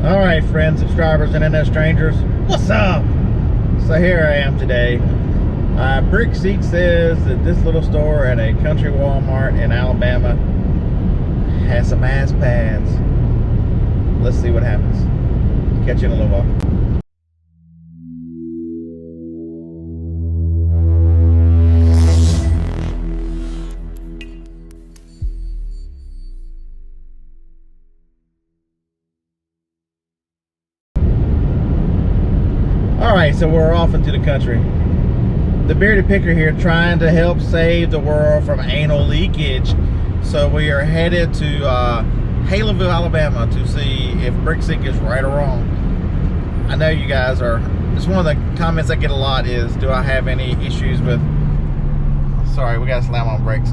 All right, friends, subscribers, and internet strangers, what's up? So here I am today. Brick Seat says that this little store at a country Walmart in Alabama has some ass pads. Let's see what happens. Catch you in a little while. Alright, so we're off into the country. The bearded picker here trying to help save the world from anal leakage. So we are headed to Haleville, Alabama to see if Brickseek is right or wrong. I know you guys are, it's one of the comments I get a lot is, do I have any issues with, sorry, we gotta slam on brakes.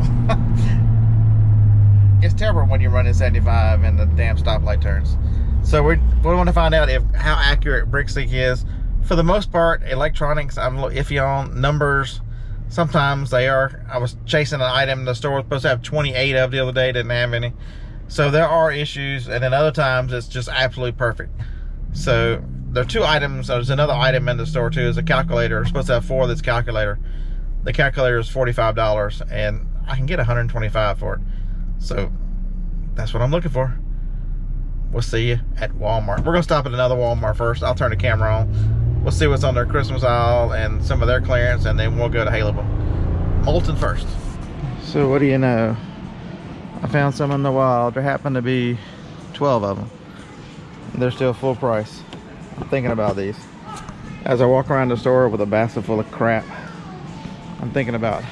It's terrible when you're running 75 and the damn stoplight turns. So we want to find out how accurate Brickseek is. For the most part, electronics I'm a little iffy on. Numbers, sometimes they are. I was chasing an item the store was supposed to have 28 of the other day, didn't have any. So there are issues, and then other times it's just absolutely perfect. So there are two items. There's another item in the store too, is a calculator. We're supposed to have four of this calculator. The calculator is $45, and I can get $125 for it. So that's what I'm looking for. We'll see you at Walmart. We're gonna stop at another Walmart first. I'll turn the camera on. We'll see what's on their Christmas aisle and some of their clearance, and then we'll go to Haleville. Moulton first. So what do you know? I found some in the wild. There happened to be 12 of them. They're still full price. I'm thinking about these. As I walk around the store with a basket full of crap, I'm thinking about,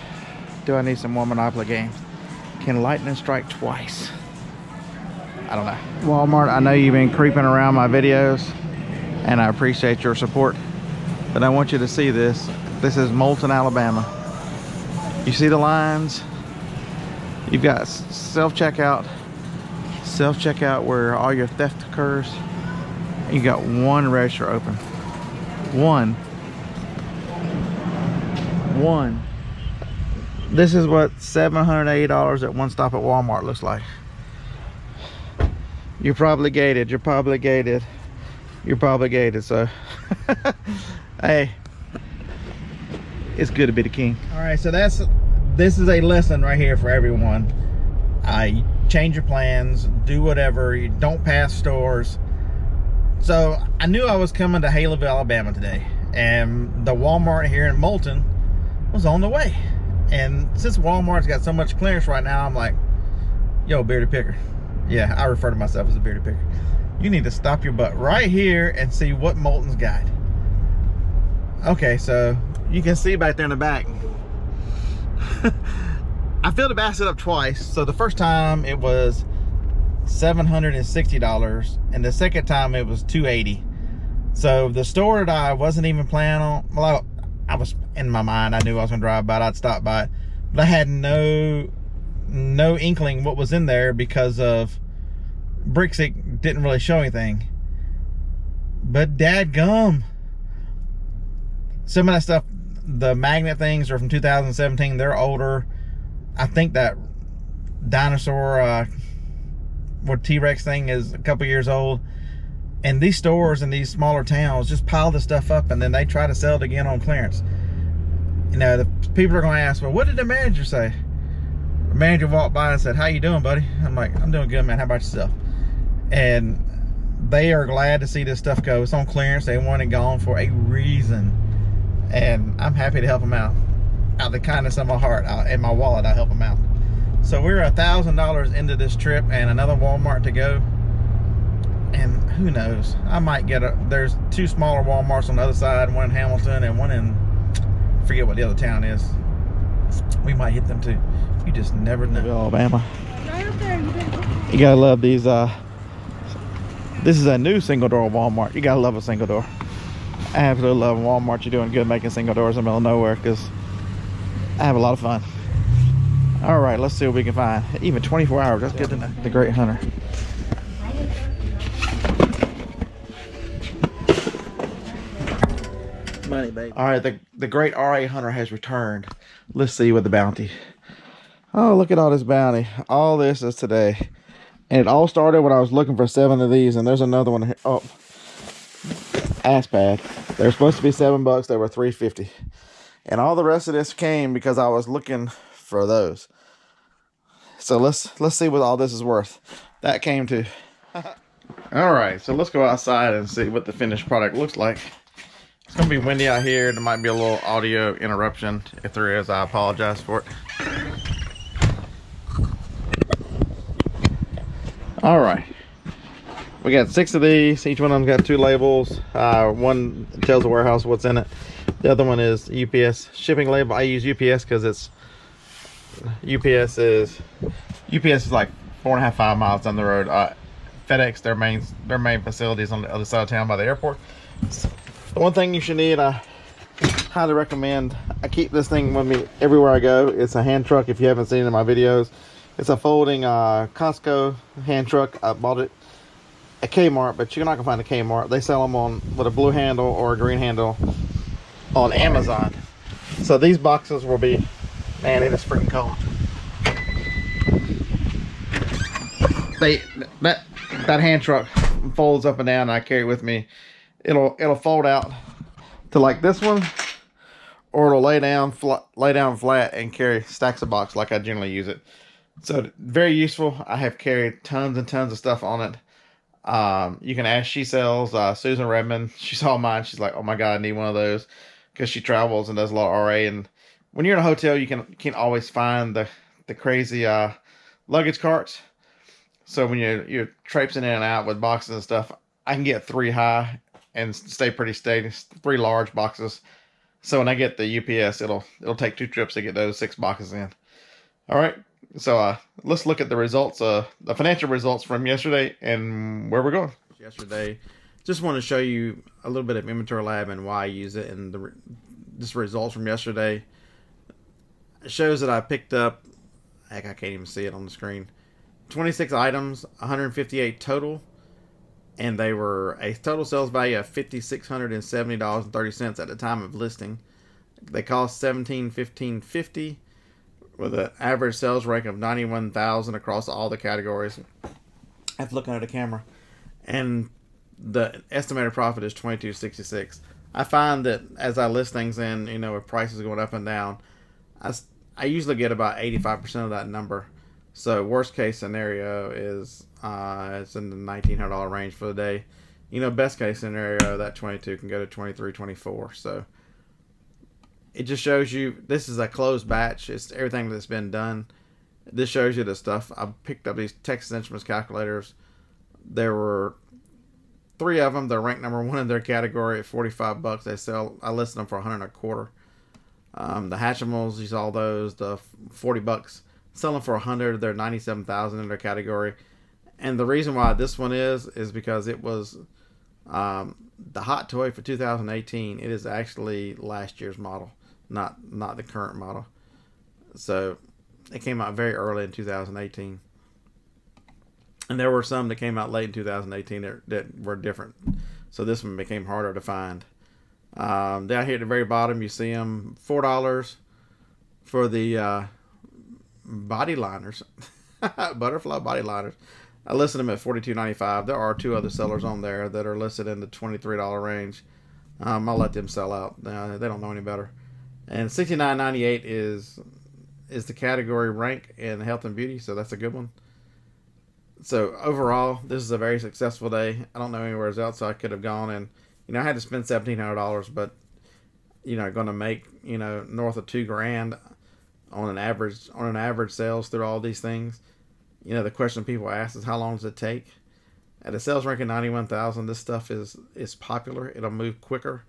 do I need some more Monopoly games? Can lightning strike twice? I don't know. Walmart, I know you've been creeping around my videos, and I appreciate your support, but I want you to see this. This is Moulton, Alabama. You see the lines? You've got self-checkout where all your theft occurs. You got one register open. One. This is what $780 at one stop at Walmart looks like. You're probably gated, so hey, it's good to be the king. All right, so this is a lesson right here for everyone. Change your plans, do whatever, you don't pass stores. So I knew I was coming to Haleville, Alabama today, and the Walmart here in Moulton was on the way. And since Walmart's got so much clearance right now, I'm like, yo, bearded picker. Yeah, I refer to myself as a bearded picker. You need to stop your butt right here and see what Moulton's got. Okay, so you can see back there in the back. I filled the basket up twice. So the first time it was $760, and the second time it was $280. So the store that I wasn't even planning on, well, I was in my mind, I knew I was gonna drive by it, I'd stop by it, but I had no inkling what was in there because of Brickseek didn't really show anything. But dadgum, some of that stuff, the magnet things are from 2017. They're older. I think that dinosaur what T-Rex thing is a couple years old. And these stores in these smaller towns just pile this stuff up, and then they try to sell it again on clearance. You know, the people are going to ask, well, what did the manager say? The manager walked by and said, how you doing, buddy? I'm like, I'm doing good, man. How about yourself? And they are glad to see this stuff go. It's on clearance. They want it gone for a reason. And I'm happy to help them out. Out of the kindness of my heart, in my wallet, I help them out. So we're $1,000 into this trip and another Walmart to go. And who knows? I might get there's two smaller Walmarts on the other side, one in Hamilton and one in, I forget what the other town is. We might hit them too. You just never know. Alabama. You gotta love these. This is a new single door Walmart. You gotta love a single door. I absolutely love Walmart. You're doing good making single doors in the middle of nowhere, because I have a lot of fun. All right, let's see what we can find. Even 24 hours. That's good to know. The Great Hunter. Money, baby. All right, the Great RA Hunter has returned. Let's see what the bounty. Oh, look at all this bounty. All this is today. And it all started when I was looking for 7 of these, and there's another one here. Oh, ass pad. They're supposed to be $7. They were $3.50. And all the rest of this came because I was looking for those. So let's see what all this is worth. That came too. All right, so let's go outside and see what the finished product looks like. It's gonna be windy out here. There might be a little audio interruption. If there is, I apologize for it. All right, we got 6 of these. Each one of them got 2 labels. One tells the warehouse what's in it. The other one is UPS shipping label. I use UPS because it's UPS is like 4.5 5 miles down the road. FedEx, their main facility is on the other side of town by the airport. The one thing you should need, I highly recommend. I keep this thing with me everywhere I go. It's a hand truck. If you haven't seen it in my videos, it's a folding Costco hand truck. I bought it at Kmart, but you're not gonna find a Kmart. They sell them on with a blue handle or a green handle on Amazon. So these boxes will be, man, it is freaking cold. That hand truck folds up and down, and I carry it with me. It'll fold out to like this one, or it'll lay down flat and carry stacks of box like I generally use it. So very useful. I have carried tons and tons of stuff on it. You can ask, she sells, Susan Redmond. She saw mine. She's like, oh my God, I need one of those, because she travels and does a lot of RA. And when you're in a hotel, you can't always find the crazy luggage carts. So when you're traipsing in and out with boxes and stuff, I can get 3 high and stay pretty steady. 3 large boxes. So when I get the UPS, it'll take 2 trips to get those 6 boxes in. All right. So let's look at the results, the financial results from yesterday and where we're going. Yesterday, just want to show you a little bit of Inventory Lab and why I use it, and just results from yesterday. It shows that I picked up, heck, I can't even see it on the screen, 26 items, 158 total, and they were a total sales value of $5,670.30 at the time of listing. They cost $1,715.50 with an average sales rank of 91,000 across all the categories. I have to look under the camera. And the estimated profit is $22.66. I find that as I list things in, with prices going up and down, I usually get about 85% of that number. So worst case scenario is it's in the $1,900 range for the day. Best case scenario, that 22 can go to 23, 24. So it just shows you this is a closed batch. It's everything that's been done. This shows you the stuff. I picked up these Texas Instruments calculators. There were 3 of them. They're ranked number 1 in their category at $45. I listed them for $100 a quarter. The Hatchimals, you saw those, the $40. Selling for $100. They're $97,000 in their category. And the reason why this one is because it was the hot toy for 2018. It is actually last year's model, not the current model. So it came out very early in 2018. And there were some that came out late in 2018 that were different. So this one became harder to find. Down here at the very bottom, you see them $4 for the body liners, butterfly body liners. I listed them at $42.95. There are 2 other sellers on there that are listed in the $23 range. I'll let them sell out. They don't know any better. And $69.98 is the category rank in health and beauty, so that's a good one. So overall, this is a very successful day. I don't know anywhere else I could have gone, and I had to spend $1,700, but going to make north of $2,000 on an average sales through all these things. The question people ask is, how long does it take? At a sales rank of 91,000, this stuff is popular. It'll move quicker,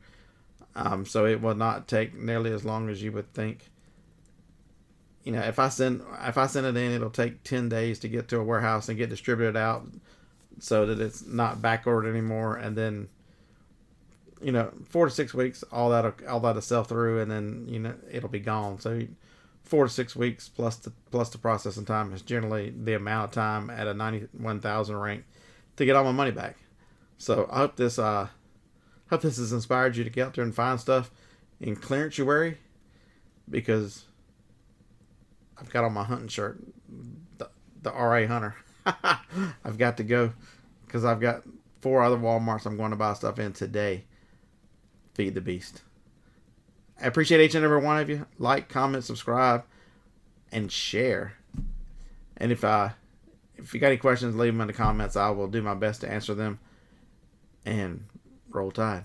so it will not take nearly as long as you would think. If I send it in, it'll take 10 days to get to a warehouse and get distributed out, so that it's not back ordered anymore. And then 4 to 6 weeks, all that'll sell through, and then it'll be gone. So 4 to 6 weeks plus the processing time is generally the amount of time at a 91,000 rank to get all my money back. So I hope this has inspired you to get out there and find stuff in clearance-uary, because I've got on my hunting shirt the RA Hunter. I've got to go because I've got 4 other Walmarts I'm going to buy stuff in today. Feed the beast. I appreciate each and every one of you. Like, comment, subscribe, and share. And if you got any questions, leave them in the comments. I will do my best to answer them. And roll tide.